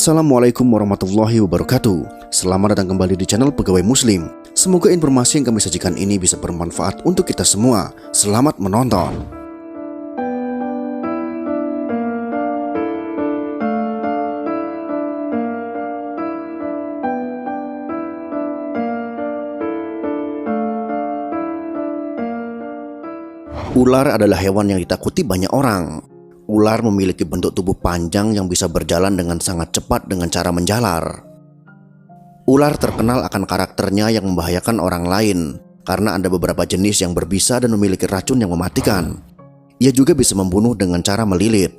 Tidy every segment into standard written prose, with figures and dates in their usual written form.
Assalamualaikum warahmatullahi wabarakatuh. Selamat datang kembali di channel Pegawai Muslim. Semoga informasi yang kami sajikan ini bisa bermanfaat untuk kita semua. Selamat menonton. Ular adalah hewan yang ditakuti banyak orang. Ular memiliki bentuk tubuh panjang yang bisa berjalan dengan sangat cepat dengan cara menjalar. Ular terkenal akan karakternya yang membahayakan orang lain karena ada beberapa jenis yang berbisa dan memiliki racun yang mematikan. Ia juga bisa membunuh dengan cara melilit.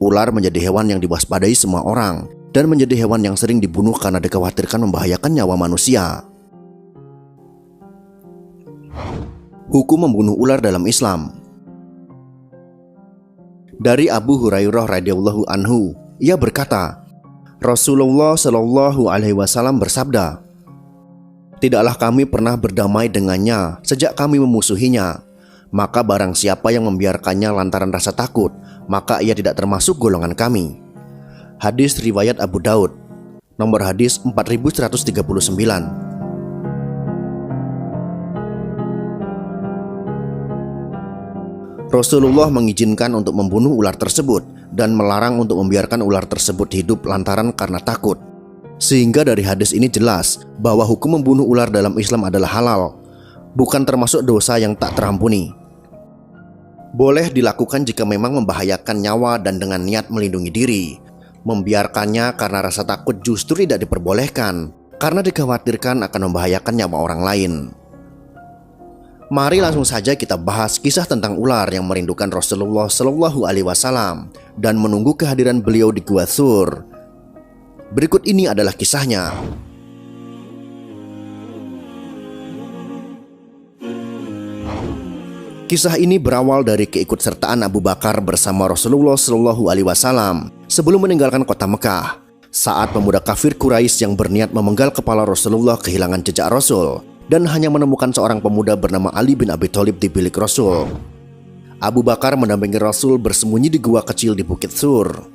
Ular menjadi hewan yang diwaspadai semua orang dan menjadi hewan yang sering dibunuh karena dikhawatirkan membahayakan nyawa manusia. Hukum membunuh ular dalam Islam. Dari Abu Hurairah radhiyallahu anhu, ia berkata, Rasulullah shallallahu alaihi wasallam bersabda, "Tidaklah kami pernah berdamai dengannya sejak kami memusuhinya. Maka barang siapa yang membiarkannya lantaran rasa takut, maka ia tidak termasuk golongan kami." Hadis riwayat Abu Daud, nomor hadis 4139. Rasulullah mengizinkan untuk membunuh ular tersebut dan melarang untuk membiarkan ular tersebut hidup lantaran karena takut. Sehingga dari hadis ini jelas bahwa hukum membunuh ular dalam Islam adalah halal, bukan termasuk dosa yang tak terampuni. Boleh dilakukan jika memang membahayakan nyawa dan dengan niat melindungi diri. Membiarkannya karena rasa takut justru tidak diperbolehkan, karena dikhawatirkan akan membahayakan nyawa orang lain. Mari langsung saja kita bahas kisah tentang ular yang merindukan Rasulullah Shallallahu Alaihi Wasallam dan menunggu kehadiran beliau di Gua Thur. Berikut ini adalah kisahnya. Kisah ini berawal dari keikutsertaan Abu Bakar bersama Rasulullah Shallallahu Alaihi Wasallam sebelum meninggalkan kota Mekah. Saat pemuda kafir Quraisy yang berniat memenggal kepala Rasulullah kehilangan jejak Rasul dan hanya menemukan seorang pemuda bernama Ali bin Abi Thalib di bilik Rasul. Abu Bakar mendampingi Rasul bersembunyi di gua kecil di Bukit Thur.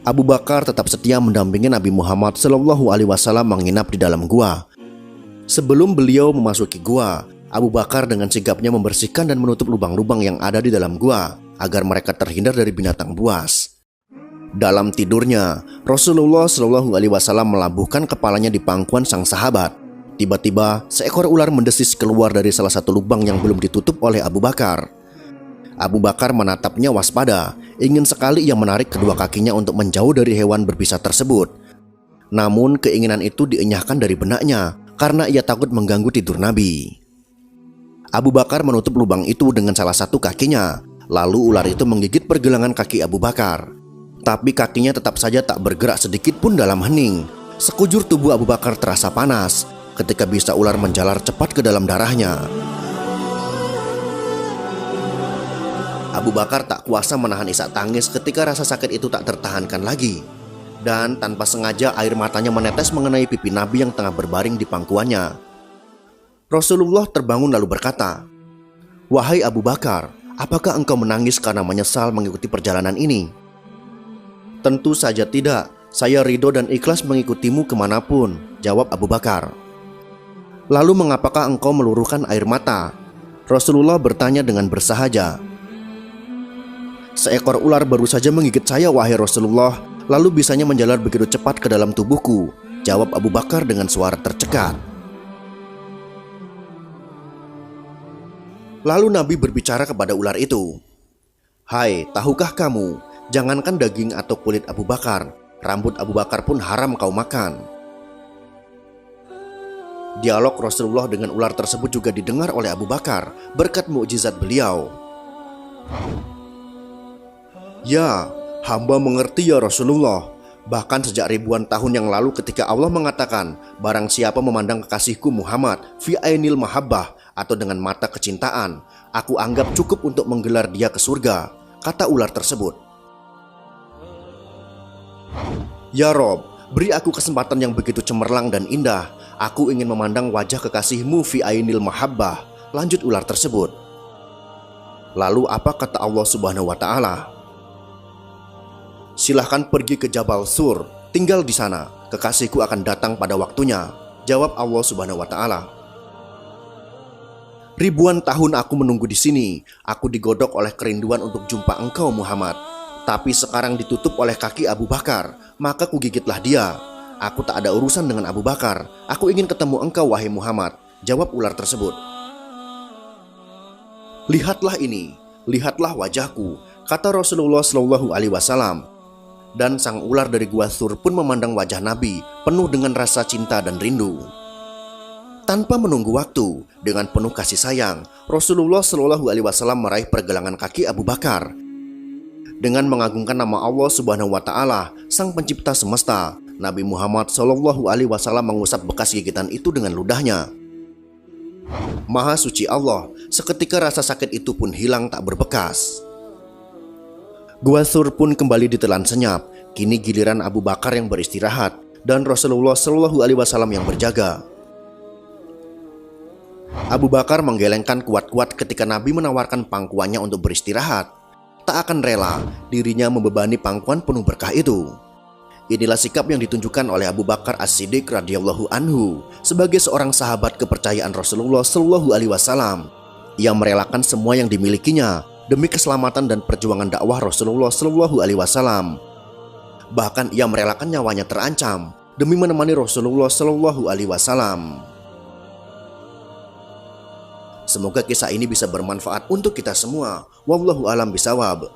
Abu Bakar tetap setia mendampingi Nabi Muhammad Shallallahu Alaihi Wasallam menginap di dalam gua. Sebelum beliau memasuki gua, Abu Bakar dengan sigapnya membersihkan dan menutup lubang-lubang yang ada di dalam gua agar mereka terhindar dari binatang buas. Dalam tidurnya, Rasulullah Shallallahu Alaihi Wasallam melabuhkan kepalanya di pangkuan sang sahabat. Tiba-tiba, seekor ular mendesis keluar dari salah satu lubang yang belum ditutup oleh Abu Bakar. Abu Bakar menatapnya waspada, ingin sekali ia menarik kedua kakinya untuk menjauh dari hewan berbisa tersebut. Namun keinginan itu dienyahkan dari benaknya, karena ia takut mengganggu tidur Nabi. Abu Bakar menutup lubang itu dengan salah satu kakinya, lalu ular itu menggigit pergelangan kaki Abu Bakar. Tapi kakinya tetap saja tak bergerak sedikit pun dalam hening. Sekujur tubuh Abu Bakar terasa panas ketika bisa ular menjalar cepat ke dalam darahnya. Abu Bakar tak kuasa menahan isak tangis ketika rasa sakit itu tak tertahankan lagi. Dan tanpa sengaja air matanya menetes mengenai pipi Nabi yang tengah berbaring di pangkuannya. Rasulullah terbangun lalu berkata, "Wahai Abu Bakar, apakah engkau menangis karena menyesal mengikuti perjalanan ini?" "Tentu saja tidak, saya ridho dan ikhlas mengikutimu kemanapun," jawab Abu Bakar. "Lalu mengapakah engkau meluruhkan air mata?" Rasulullah bertanya dengan bersahaja. "Seekor ular baru saja menggigit saya, wahai Rasulullah, lalu bisanya menjalar begitu cepat ke dalam tubuhku," jawab Abu Bakar dengan suara tercekat. Lalu Nabi berbicara kepada ular itu, "Hai, tahukah kamu, jangankan daging atau kulit Abu Bakar, rambut Abu Bakar pun haram kau makan." Dialog Rasulullah dengan ular tersebut juga didengar oleh Abu Bakar berkat mukjizat beliau. "Ya, hamba mengerti ya Rasulullah. Bahkan sejak ribuan tahun yang lalu ketika Allah mengatakan, barang siapa memandang kekasihku Muhammad fi ainil mahabbah atau dengan mata kecintaan, aku anggap cukup untuk menggelar dia ke surga," kata ular tersebut. "Ya Rob, beri aku kesempatan yang begitu cemerlang dan indah. Aku ingin memandang wajah kekasihmu fi ainil mahabbah," lanjut ular tersebut. Lalu apa kata Allah Subhanahu wa ta'ala? Silahkan pergi ke Jabal Sur, tinggal di sana. Kekasihku akan datang pada waktunya, jawab Allah Subhanahu wa Ta'ala. Ribuan tahun aku menunggu di sini. Aku digodok oleh kerinduan untuk jumpa engkau Muhammad. Tapi sekarang ditutup oleh kaki Abu Bakar, maka kugigitlah dia. Aku tak ada urusan dengan Abu Bakar. Aku ingin ketemu engkau wahai Muhammad, jawab ular tersebut. Lihatlah ini, lihatlah wajahku, kata Rasulullah Shallallahu Alaihi Wasallam. Dan sang ular dari Gua Thur pun memandang wajah Nabi penuh dengan rasa cinta dan rindu. Tanpa menunggu waktu, dengan penuh kasih sayang, Rasulullah Shallallahu Alaihi Wasallam meraih pergelangan kaki Abu Bakar. Dengan mengagungkan nama Allah Subhanahu Wa Ta'ala, Sang Pencipta semesta, Nabi Muhammad Shallallahu Alaihi Wasallam mengusap bekas gigitan itu dengan ludahnya. Maha suci Allah, seketika rasa sakit itu pun hilang tak berbekas. Gua Thur pun kembali ditelan senyap. Kini giliran Abu Bakar yang beristirahat dan Rasulullah Shallallahu Alaihi Wasallam yang berjaga. Abu Bakar menggelengkan kuat-kuat ketika Nabi menawarkan pangkuannya untuk beristirahat. Tak akan rela dirinya membebani pangkuan penuh berkah itu. Inilah sikap yang ditunjukkan oleh Abu Bakar As-Siddiq radhiyallahu anhu sebagai seorang sahabat kepercayaan Rasulullah Shallallahu Alaihi Wasallam. Ia merelakan semua yang dimilikinya demi keselamatan dan perjuangan dakwah Rasulullah Shallallahu Alaihi Wasallam. Bahkan ia merelakan nyawanya terancam demi menemani Rasulullah Shallallahu Alaihi Wasallam. Semoga kisah ini bisa bermanfaat untuk kita semua. Wallahu a'lam bishawab.